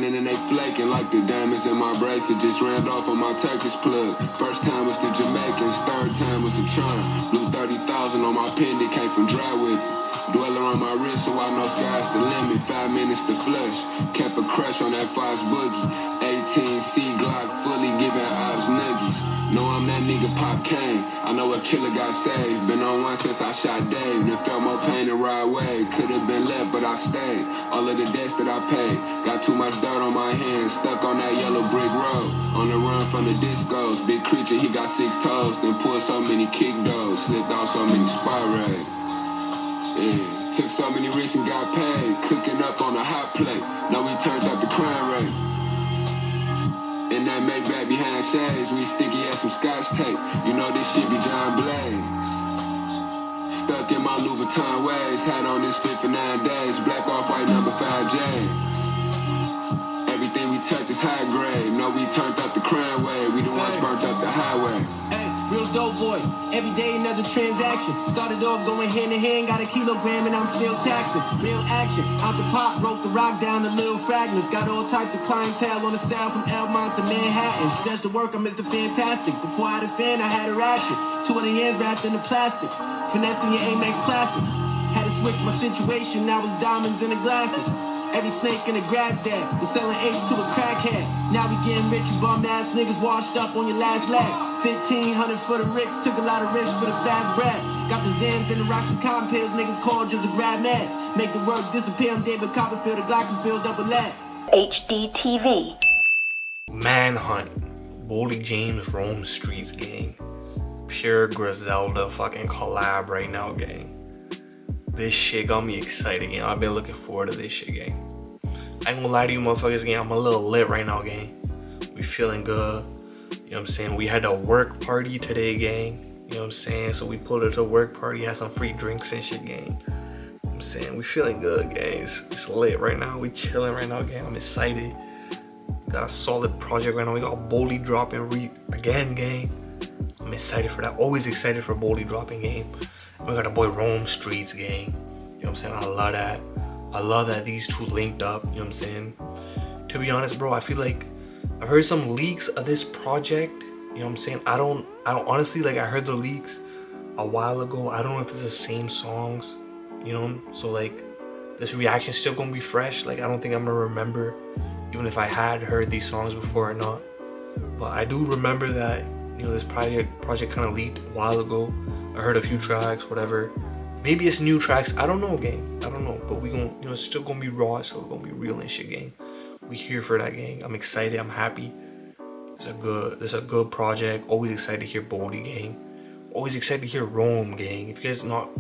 shining and they flaking like the diamonds in my bracelet. Just ran off on my Turkish plug. First time was the Jamaicans, third time was a charm. Blue 30,000 on my pendant, came from dry with it. Dweller on my wrist, so I know sky's the limit. 5 minutes to flush. Kept a crush on that Fox Boogie. 18C Glock fully giving ops niggas. Know I'm that nigga Pop Kane. I know a killer got saved. Been on one since I shot Dave. Then felt more pain than Rod Wave. Could've been left, but I stayed. All of the debts that I paid. Got too much dirt on my hands. Stuck on that yellow brick road. On the run from the discos. Big creature, he got 6 toes. Then pulled so many kick doors. Slipped out so many spot raids. Yeah, took so many risks and got paid. Cooking up on a hot plate. Now we turned up the crime rate. In that Maybach behind shades, we sticky as some scotch tape. You know this shit be John Blaze. Stuck in my Louis Vuitton ways. Had on this fit for 9 days. Black off-white number 5 J's. Everything we touch is high grade. No, we turned up the crime wave. We the ones burnt up the highway. Hey, real dope boy. Every day another transaction. Started off going hand in hand. Got a kilogram and I'm still taxing. Real action. Out the pop, broke the rock down to little fragments. Got all types of clientele on the south from Elmont to Manhattan. Stretched the work, I'm Mr. Fantastic. Before I had a fan, I had a ration. 200 hands wrapped in the plastic. Finessing your Amex Classic. Had to switch my situation. Now it's diamonds in the glasses. Every snake in the grass dead. We're selling apes to a crackhead. Now we getting rich, you bum ass niggas washed up on your last leg. 1,500 for the ricks, took a lot of risks for the fast bread. Got the Zans and the rocks and cotton pills, niggas called just a grab mad. Make the work disappear, I'm David Copperfield, the Glock is filled up with lead. HDTV. Manhunt. Boldy James Rome Streetz gang. Pure Griselda fucking collab right now, gang. This shit got me excited, gang. I've been looking forward to this shit, gang. I ain't gonna lie to you motherfuckers, gang. I'm a little lit right now, gang. We feeling good. You know what I'm saying? We had a work party today, gang. You know what I'm saying? So we pulled it to a work party, had some free drinks and shit, gang. You know what I'm saying? We feeling good, gang. It's lit right now. We chilling right now, gang. I'm excited. Got a solid project right now. We got Boldy dropping again, gang. I'm excited for that. Always excited for Boldy dropping, gang. We got a boy Rome Streetz, gang. You know what I'm saying? I love that. I love that these two linked up. You know what I'm saying? To be honest, bro, I feel like I've heard some leaks of this project. You know what I'm saying? I don't honestly, like, I heard the leaks a while ago. I don't know if it's the same songs, you know? So like this reaction still gonna be fresh. Like, I don't think I'm gonna remember even if I had heard these songs before or not. But I do remember that, you know, this project kind of leaked a while ago. I heard a few tracks, whatever. Maybe it's new tracks. I don't know, gang. I don't know. But we gonna, you know, it's still gonna be raw. It's still gonna be real and shit, gang. We here for that, gang. I'm excited. I'm happy. It's a good project. Always excited to hear Boldy, gang. Always excited to hear Rome, gang. If you guys not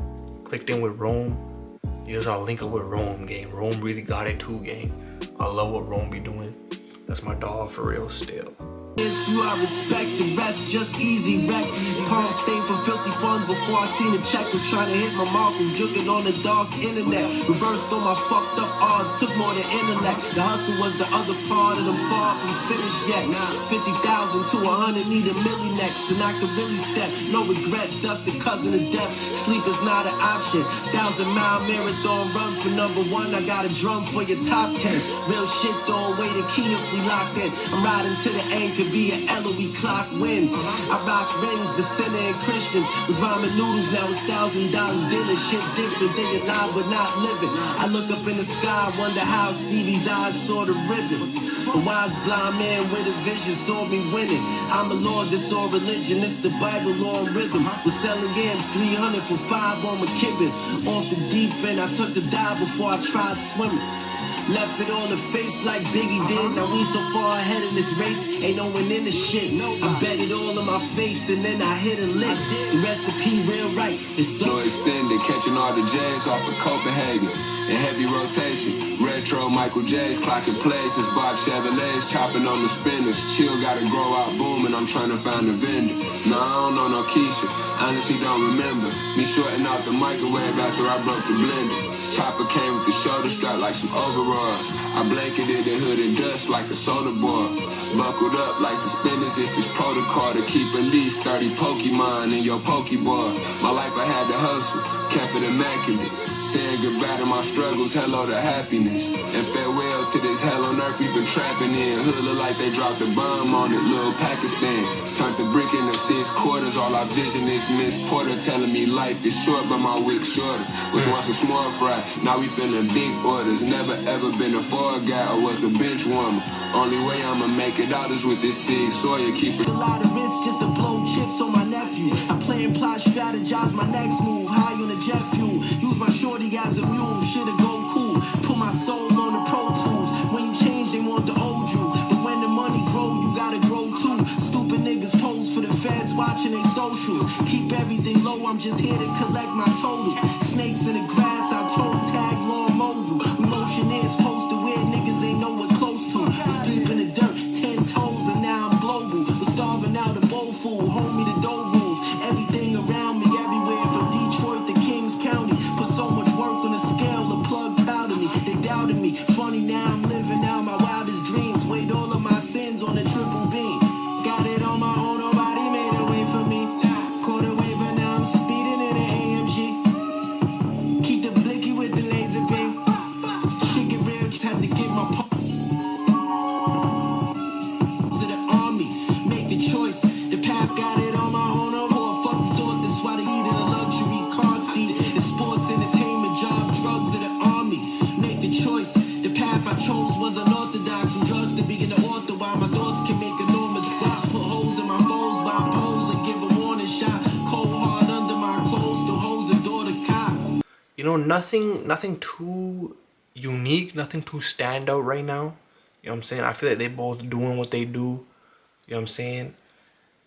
clicked in with Rome, you guys gotta link up with Rome, gang. Rome really got it too, gang. I love what Rome be doing. That's my dog for real still. There's few I respect, the rest just easy wreck. Palm stained from filthy funds before I seen a check. Was trying to hit my mark, was jugging on the dark internet. Reversed on my fucked up odds, took more than intellect. The hustle was the other part, and I'm far from finished yet. 50,000 to 100, need a milli next. Then I could really step, no regret, duck the cousin of death. Sleep is not an option. 1,000-mile marathon run for number 1. I got a drum for your top 10. Real shit, don't wait a key if we locked in. I'm riding to the end, could be an LOE clock wins. I rock rings, the sinner and Christians was rhyming noodles, now it's $1,000 dinner. Shit different, they alive but not living. I look up in the sky, wonder how Stevie's eyes saw the ribbon. A wise blind man with a vision saw me winning. I'm a lord, this all religion, it's the Bible on rhythm. Was selling games 300 for 5 on McKibben. Off the deep end, I took the dive before I tried swimming. Left it on the faith like Biggie did. Now we so far ahead in this race, ain't no one in the shit. I bet it all in my face and then I hit a lick. The recipe real right, it's so extended, catching all the J's off of Copenhagen. In heavy rotation, retro Michael J's clocking places, box Chevrolets chopping on the spinners. Chill gotta grow out booming, I'm trying to find a vendor. No, I don't know no Keisha, honestly don't remember me shorting out the microwave after I broke the blender. Chopper came with the shoulder strap like some overalls. I blanketed the hood in dust like a soda boy. Buckled up like suspenders, it's this protocol to keep at least 30 Pokemon in your Pokeball. My life I had to hustle, kept it immaculate. Saying goodbye to my struggles, hello to happiness. And farewell to this hell on earth we've been trapping in. Hood look like they dropped a bomb on it, little Pakistan. Turned the brick into 6 quarters, all our vision is Miss Porter telling me life is short, but my wick shorter. Was once a small fry, now we feeling big orders. Never ever been a fall guy or was a bench warmer. Only way I'ma make it out is with this Sig Sawyer. Keep it a lot of risk just to blow chips on my nephew. I play and plot, strategize my next move. High on the jet fuel, use my shorty as a mule. Shit'll go cool, put my soul on the Pro Tools. When you change, they want the old you, but when the money grow, you gotta grow too. Stupid niggas pose for the feds watching they socials. Keep everything low, I'm just here to collect my total. Snakes in the grass, I told tag lawn mobile. Emotion is posted weird, niggas ain't know what close to. Was deep in the dirt, 10 toes, and now I'm global. Was starving out a bowl fool, hold me the dough rules. Everything around me, everywhere, from Detroit to Kings County. Put so much work on the scale, the plug proud of me. They doubted me, funny now I'm living out my wildest dreams. Weighed all of my sins on a triple beam. Got it on my own, nobody made a way for me. Caught a wave and now I'm speeding in an AMG. Keep the blicky with the laser beam. Shit get real, just had to get my pump. To the army, make a choice. The path got it on my own, oh boy, fuck you thought that's why they eat in a luxury car seat. It's sports, entertainment, job, drugs to the army. Make a choice. The path I chose was unorthodox. From drugs to being an author, while my thoughts can make enormous plot. Put holes in my foes by pose and give a warning shot. Cold hard under my clothes, the hoes adore the cop. You know, nothing too unique, nothing too stand out right now. You know what I'm saying? I feel like they both doing what they do. You know what I'm saying?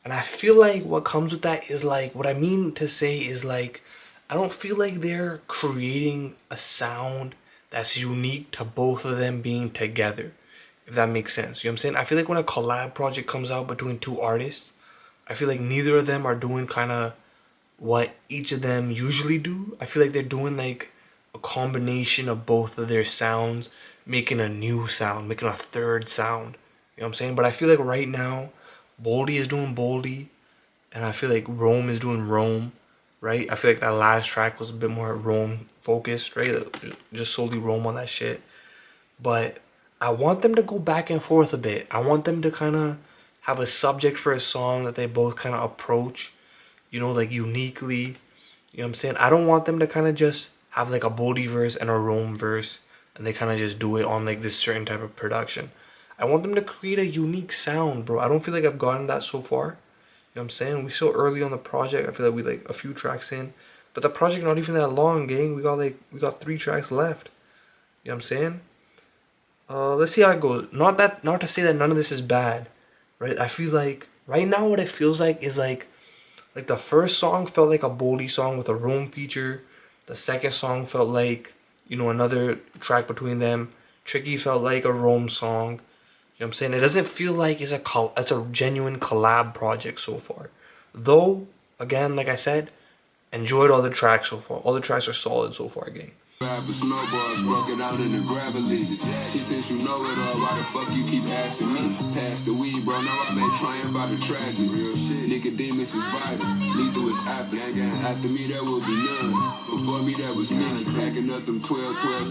And I feel like what comes with that is like, what I mean to say is like, I don't feel like they're creating a sound that's unique to both of them being together, if that makes sense. You know what I'm saying? I feel like when a collab project comes out between two artists, I feel like neither of them are doing kind of what each of them usually do. I feel like they're doing like a combination of both of their sounds, making a new sound, making a third sound. You know what I'm saying? But I feel like right now, Boldy is doing Boldy, and I feel like Rome is doing Rome, right? I feel like that last track was a bit more Rome focused, right? Just solely Rome on that shit. But I want them to go back and forth a bit. I want them to kind of have a subject for a song that they both kind of approach, you know, like uniquely. You know what I'm saying? I don't want them to kind of just have like a Boldy verse and a Rome verse, and they kind of just do it on like this certain type of production. I want them to create a unique sound, bro. I don't feel like I've gotten that so far. You know what I'm saying? We're still early on the project. I feel like we like a few tracks in. But the project not even that long, gang. We got 3 tracks left. You know what I'm saying? Let's see how it goes. Not to say that none of this is bad, right? I feel like right now what it feels like is like the first song felt like a Boldy song with a Rome feature. The second song felt like, you know, another track between them. Tricky felt like a Rome song. You know what I'm saying? It doesn't feel like it's a genuine collab project so far. Though, again, like I said, enjoyed all the tracks so far. All the tracks are solid so far, gang. With snowballs, broke it out in the gravelly. She says you know it all, why the fuck you keep asking me? Pass the weed, bro, now I been trying by the tragedy. Real shit, Nicodemus is vital, lethal is apple. After me there will be none, before me there was many. Packing up them 12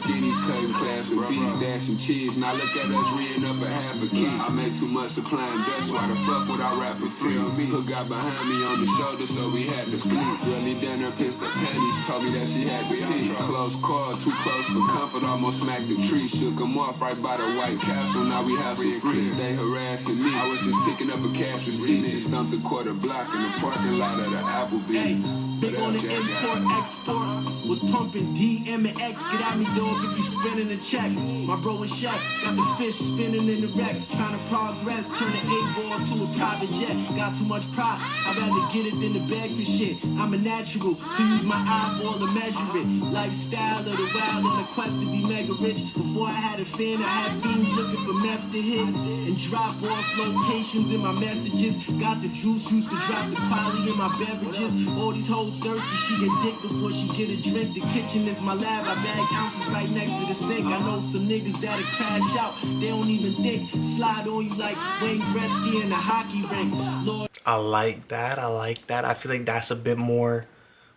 skinnies, cutting class with beef, stashing cheese. Now look at us reading up a half a key. I make too much supplying dust, why the fuck would I rap for free? Hook got behind me on the shoulder, so we had to split. Really dinner, pissed the panties, told me that she had to pee. Close call. Too close for comfort, almost smacked the tree. Shook him off right by the White Castle, now we have some free. Stay harassing me, I was just picking up a cash receipt. Just dumped a quarter block in the parking lot of the Applebee's. Big on the import, export, was pumping DM and X. Get at me, dog, if you spinning a check. My bro and chef, got the fish spinning in the Rex. Trying to progress, turn the 8-ball to a private jet. Got too much pride, I'd rather get it than the bag for shit. I'm a natural, to use my eyeball to measure it. Lifestyle of the wild on a quest to be mega rich. Before I had a fan, I had fiends looking for meth to hit and drop off locations in my messages. Got the juice, used to drop the quality in my beverages. All these hoes thirsty, she get dick before she get a drink. The kitchen is my lab, I bag ounces right next to the sink. I know some niggas that'll cash out, they don't even think. Slide on you like Wayne Gretzky in a hockey rink. Lord, I like that. I feel like that's a bit more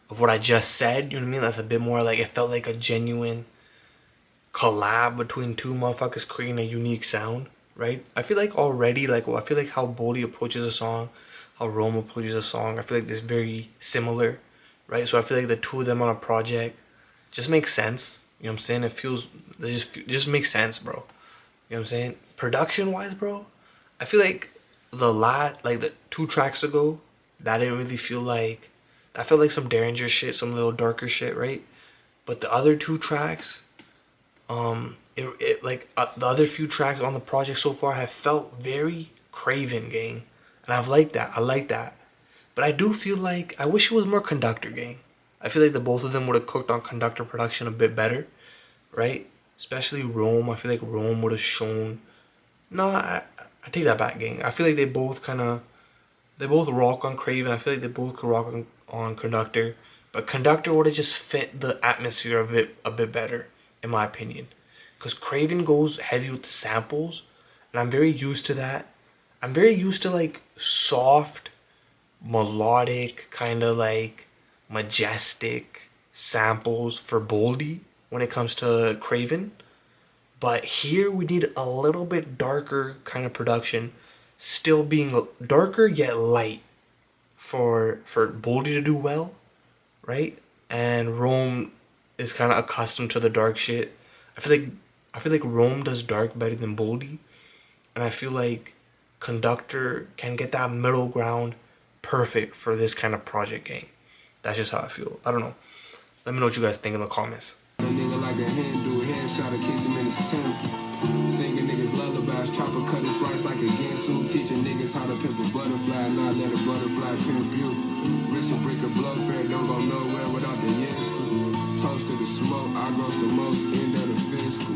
of what I just said. You know what I mean? That's a bit more like, it felt like a genuine collab between two motherfuckers creating a unique sound, right? I feel like already, like, I feel like how Boldy approaches a song, how Rome approaches a song, I feel like it's very similar, right? So I feel like the two of them on a project just makes sense. You know what I'm saying? It just makes sense, bro. You know what I'm saying? Production wise, bro, I feel like the 2 tracks ago, that didn't really feel like, that felt like some Derringer shit, some little darker shit, right? But the other 2 tracks, the other few tracks on the project so far have felt very Craven, gang. And I've liked that. I like that. But I do feel like, I wish it was more Conductor, gang. I feel like the both of them would have cooked on Conductor production a bit better, right? Especially Rome. I feel like Rome would have shown. No, I take that back, gang. I feel like they both rock on Craven. I feel like they both could rock on Conductor. But Conductor would have just fit the atmosphere of it a bit better, in my opinion. Because Craven goes heavy with the samples. And I'm very used to that. I'm very used to like soft, melodic, kind of like majestic samples for Boldy when it comes to Craven. But here we need a little bit darker kind of production, still being darker yet light for Boldy to do well, right? And Rome is kind of accustomed to the dark shit. I feel like Rome does dark better than Boldy, and I feel like Conductor can get that middle ground perfect for this kind of project, gang. That's just how I feel. I don't know. Let me know what you guys think in the comments. A nigga like a Hindu, headshot to kiss him in his temple. Singing niggas lullabies, chopper cut his slice like a Gensu. Teaching niggas how to pimp a butterfly, not let a butterfly pimp you. Rich a brick of blow fair, don't go nowhere without the yestal. Toast to the smoke, I gross the most end of the fiscal.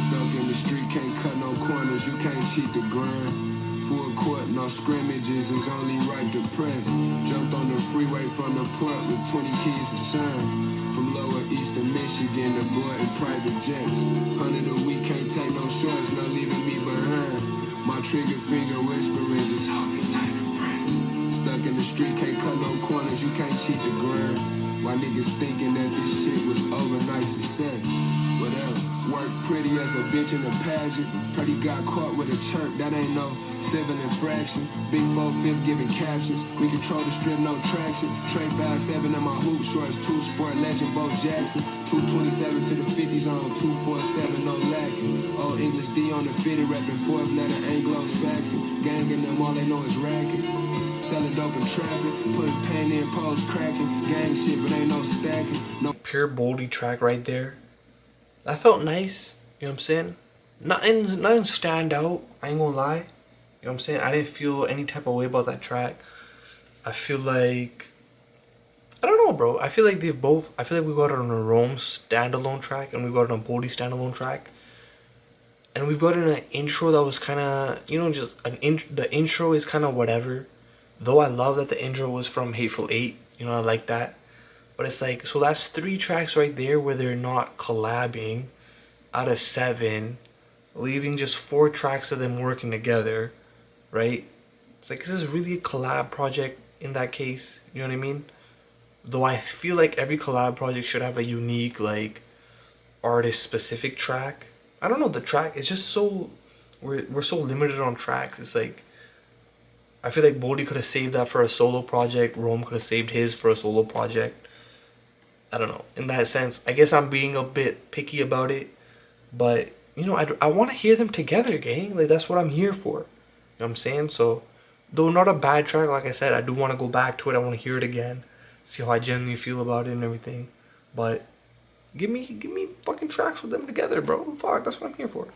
Stuck in the street, can't cut no corners, you can't cheat the grind. Full court, no scrimmages, it's only right to press. Jumped on the freeway from the port with 20 keys to shine. From lower eastern Michigan, the boy in private jets. 100 a week, can't take no shorts, not leaving me behind. My trigger finger whispering, just hold me tight and press. Stuck in the street, can't cut no corners, you can't cheat the grind. Why niggas thinking that this shit was overnight success? Whatever. Work pretty as a bitch in a pageant. Heard he got caught with a chirp, that ain't no civil infraction. Big 4-5 giving captions. We control the strip, no traction. Trade 5-7 in my hoop shorts. 2 sport legend, Bo Jackson. 227 to the 50s on 247, no lacking. Old English D on the fitted, rapping 4th letter Anglo-Saxon. Ganging them, all they know is racket. Selling dope and trapping, putting pain in, pose cracking. Gang shit, but ain't no stacking. No Pure Boldy track right there. That felt nice, you know what I'm saying? Nothing stand out, I ain't gonna lie. You know what I'm saying? I didn't feel any type of way about that track. I feel like, I don't know, bro. I feel like we got it on a Rome standalone track and we got it on a Boldy standalone track. And we've got an intro that was kind of, you know, just the intro is kind of whatever. Though I love that the intro was from Hateful Eight, you know, I like that. But it's like, so that's 3 tracks right there where they're not collabing out of 7, leaving just 4 tracks of them working together, right? It's like, is this really a collab project in that case? You know what I mean? Though I feel like every collab project should have a unique, like, artist-specific track. I don't know, the track, it's just so, we're so limited on tracks. It's like, I feel like Boldy could have saved that for a solo project. Rome could have saved his for a solo project. I don't know. In that sense, I guess I'm being a bit picky about it. But, you know, I want to hear them together, gang. Like, that's what I'm here for. You know what I'm saying? So, though not a bad track, like I said, I do want to go back to it. I want to hear it again. See how I genuinely feel about it and everything. But, give me fucking tracks with them together, bro. Fuck, that's what I'm here for.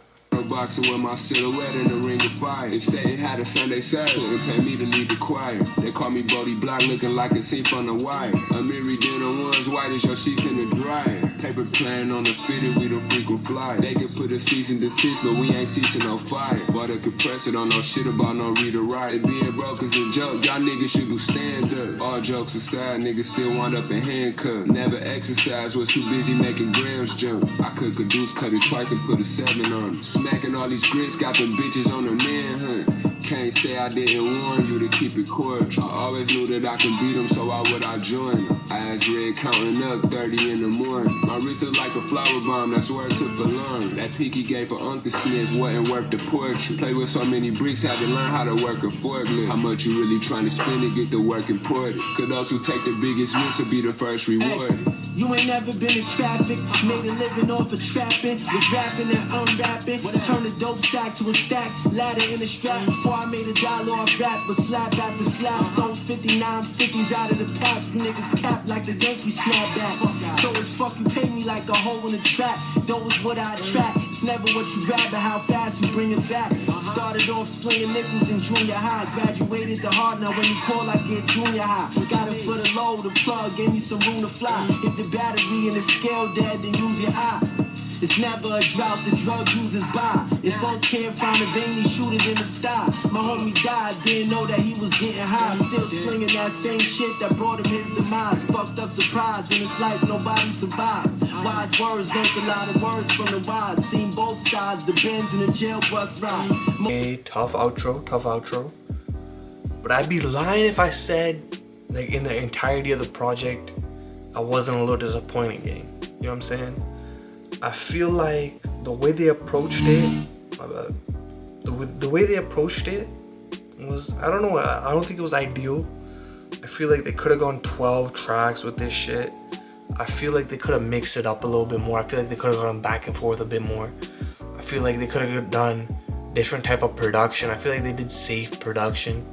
Boxing with my silhouette in the ring of fire. If Satan had a Sunday service, couldn't pay me to lead the choir. They call me Brody Block, looking like a scene from The Wire. A mirror dinner one's white as your sheets in the dryer. Paper plane on the fitted, we don't frequent fly. They can put a cease and desist, but we ain't ceasing no fire. Bought a compressor, don't know shit about no read or write. It being broke is a joke, y'all niggas should do stand up. All jokes aside, niggas still wind up in handcuffs. Never exercise, was too busy making grams jump. I could Caduce, cut it twice and put a 7 on it. Smacking all these grits, got them bitches on a manhunt. Can't say I didn't warn you to keep it cordial. I always knew that I could beat them, so why would I join them? Eyes red, counting up 30 in the morning. My wrist look like a flower bomb, that's where it took the alarm. That pinky gave for Uncle Smith wasn't worth the portrait. Play with so many bricks, had to learn how to work a forklift. How much you really trying to spend to get the work imported? Cause those who take the biggest risks will be the first reward. You ain't never been in traffic, made a living off of trapping, was rapping and unwrapping, turned a dope sack to a stack, ladder in a strap, before I made $1 off rap, but slap after slap, sold 59 50s out of the pack, niggas cap like the Yankee snapback, so it's fucking pay me like a hole in a trap, dough is what I attract, it's never what you grab, but how fast you bring it back, started off slinging nickels in junior high, graduated to hard, now when you call I get junior high, got it for the low, the plug, gave me some room to fly, if the battery and the scale dead, then use your eye. It's never a drought, the drug users buy. If folk can't find a vein, he shoot it in the sky. My homie died, didn't know that he was getting high. Still slinging that same shit that brought him his demise. Fucked up surprise, in his life nobody survived. Wise words, learned a lot of words from the wise. Seen both sides, the Benz and the jail bus ride. Hey, tough outro. But I'd be lying if I said, like, in the entirety of the project, I wasn't a little disappointed, gang. You know what I'm saying? I feel like the way they approached it, the way they approached it was, I don't know, I don't think it was ideal. I feel like they could have gone 12 tracks with this shit. I feel like they could have mixed it up a little bit more. I feel like they could have gone back and forth a bit more. I feel like they could have done different type of production. I feel like they did safe production.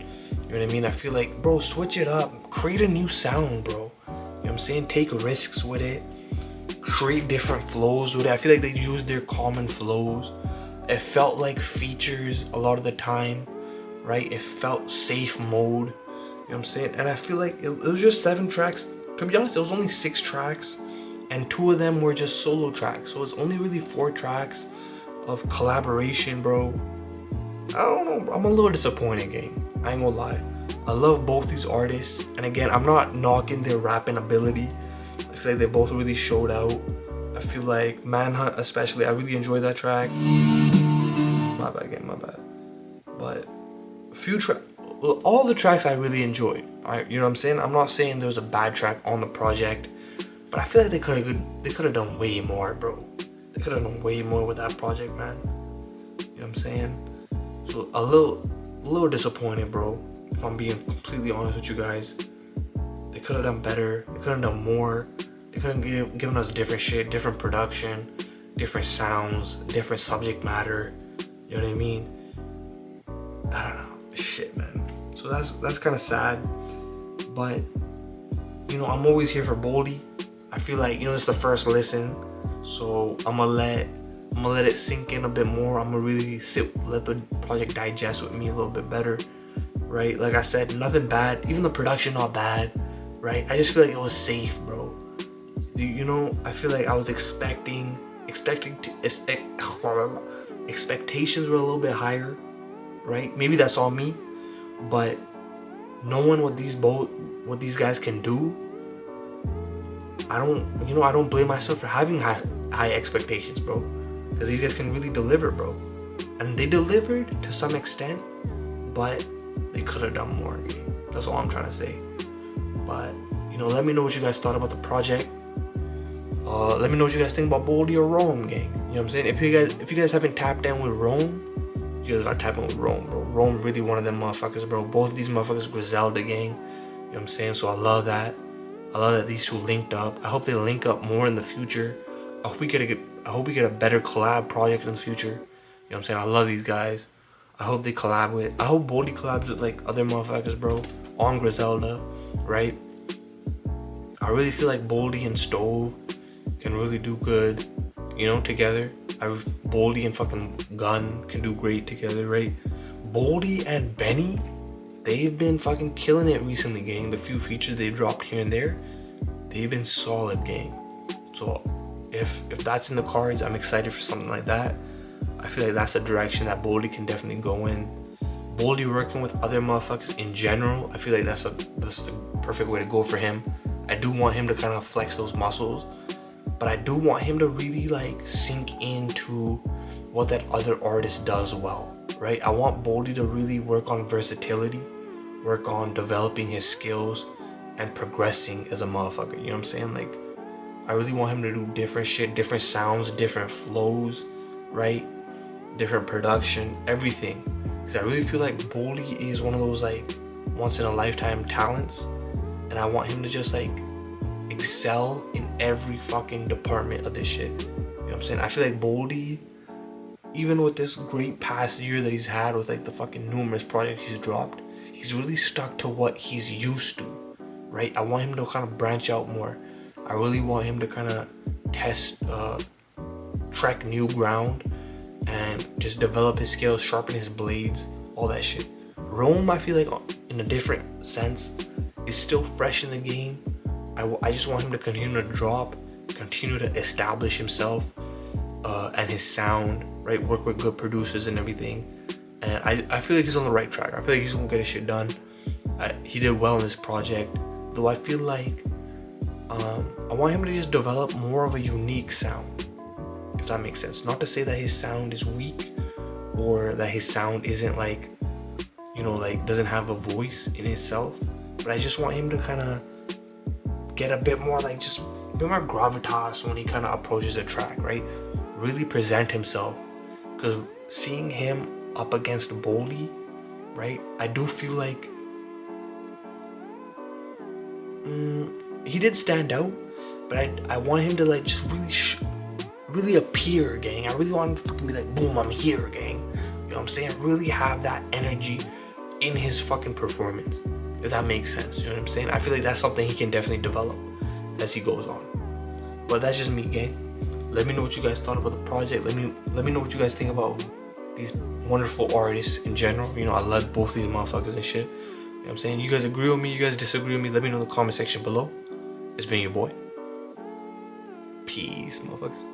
You know what I mean? I feel like, bro, switch it up. Create a new sound, bro. You know what I'm saying? Take risks with it. Create different flows with it. I feel like they used their common flows. It felt like features a lot of the time, right? It felt safe mode. You know what I'm saying? And I feel like it was just 7 tracks. To be honest, it was only 6 tracks. And 2 of them were just solo tracks. So it's only really 4 tracks of collaboration, bro. I don't know. I'm a little disappointed, gang. I ain't gonna lie. I love both these artists. And again, I'm not knocking their rapping ability. I feel like they both really showed out. I feel like Manhunt especially, I really enjoyed that track. My bad, gang, my bad. But all the tracks I really enjoyed. Alright, you know what I'm saying? I'm not saying there was a bad track on the project, but I feel like they could have done way more, bro. They could have done way more with that project, man. You know what I'm saying? So a little disappointed, bro. If I'm being completely honest with you guys. They could have done better. They could have done more. They could have given us different shit, different production, different sounds, different subject matter. You know what I mean? I don't know. Shit, man. So that's kind of sad. But, you know, I'm always here for Boldy. I feel like, you know, it's the first listen. So I'm gonna let it sink in a bit more. I'm gonna really let the project digest with me a little bit better. Right? Like I said, nothing bad. Even the production not bad. Right? I just feel like it was safe, bro. You know, I feel like I was expectations were a little bit higher, right? Maybe that's all me, but knowing what these guys can do, I don't blame myself for having high expectations, bro, because these guys can really deliver, bro, and they delivered to some extent, but they could have done more. That's all I'm trying to say. But, you know, let me know what you guys thought about the project. Let me know what you guys think about Boldy or Rome, gang. You know what I'm saying? If you guys haven't tapped in with Rome, you guys are tapping with Rome, bro. Rome really one of them motherfuckers, bro. Both of these motherfuckers Griselda gang. You know what I'm saying? So I love that. I love that these two linked up. I hope they link up more in the future. I hope we get a better collab project in the future. You know what I'm saying? I love these guys. I hope they collab with. I hope Boldy collabs with like other motherfuckers, bro, on Griselda, right? I really feel like Boldy and Stove can really do good, you know, together. Boldy and fucking Gun can do great together, right? Boldy and Benny, they've been fucking killing it recently, gang. The few features they've dropped here and there, they've been solid, gang. So if that's in the cards, I'm excited for something like that. I feel like that's a direction that Boldy can definitely go in. Boldy working with other motherfuckers in general, I feel like that's the perfect way to go for him. I do want him to kind of flex those muscles, but I do want him to really like sink into what that other artist does well, right? I want Boldy to really work on versatility, work on developing his skills and progressing as a motherfucker, you know what I'm saying? Like, I really want him to do different shit, different sounds, different flows, right? Different production, everything. Because I really feel like Boldy is one of those like once in a lifetime talents, and I want him to just like excel in every fucking department of this shit. You know what I'm saying? I feel like Boldy, even with this great past year that he's had with like the fucking numerous projects he's dropped, he's really stuck to what he's used to, right? I want him to kind of branch out more. I really want him to kind of test, trek new ground and just develop his skills, sharpen his blades, all that shit. Rome, I feel like in a different sense, is still fresh in the game. I just want him to continue to drop, continue to establish himself and his sound, right? Work with good producers and everything. And I feel like he's on the right track. I feel like he's gonna get his shit done. He did well in this project, though I feel like I want him to just develop more of a unique sound, if that makes sense. Not to say that his sound is weak or that his sound isn't like, you know, like doesn't have a voice in itself, but I just want him to kind of get a bit more like just a bit more gravitas when he kind of approaches a track, right? Really present himself, because seeing him up against Boldy, right, I do feel like he did stand out, but I want him to like just really appear, gang. I really want him to fucking be like, boom, I'm here, gang. You know what I'm saying? Really have that energy in his fucking performance, if that makes sense. You know what I'm saying? I feel like that's something he can definitely develop as he goes on. But that's just me, gang. Let me know what you guys thought about the project. Let me know what you guys think about these wonderful artists in general. You know, I love both these motherfuckers and shit. You know what I'm saying? You guys agree with me, you guys disagree with me, let me know in the comment section below. It's been your boy. Peace, motherfuckers.